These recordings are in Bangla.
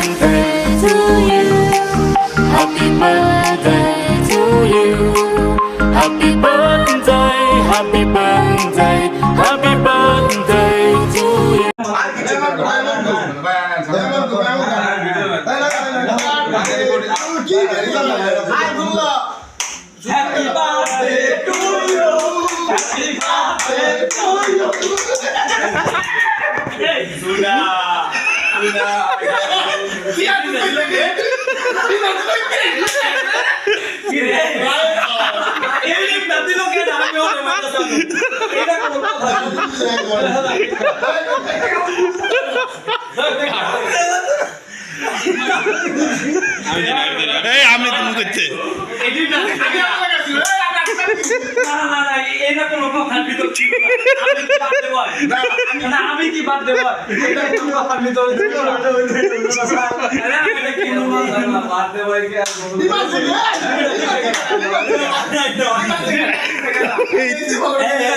birthday to you. Happy birthday to you. Happy birthday, happy birthday, happy birthday to you. Happy birthday to you. Happy birthday to you. Sudah. Ini nanti lo kayak dalam orang mana satu. Ini aku এই আমি তুমি করছে আমি কি বাদ দেব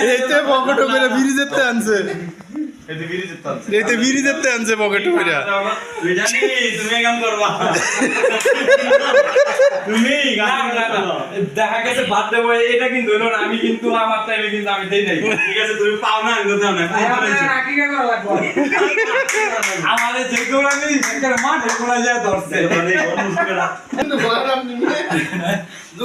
এইতে পকেট করে বিড়ি যেতে আনছে এইতে বিড়ি যেতে আনছে পকেট করে তুমি কাম করবা তুমি দেখা গেছে বাদ দেবো এটা কিন্তু হলো না আমি কিন্তু আমার টাইমে কিন্তু আমি দেই নাই ঠিক আছে তুমি পাও না আমি দাও না আমারে যেগুলো আমি একটা মাঠে কোলা যায় ধরছে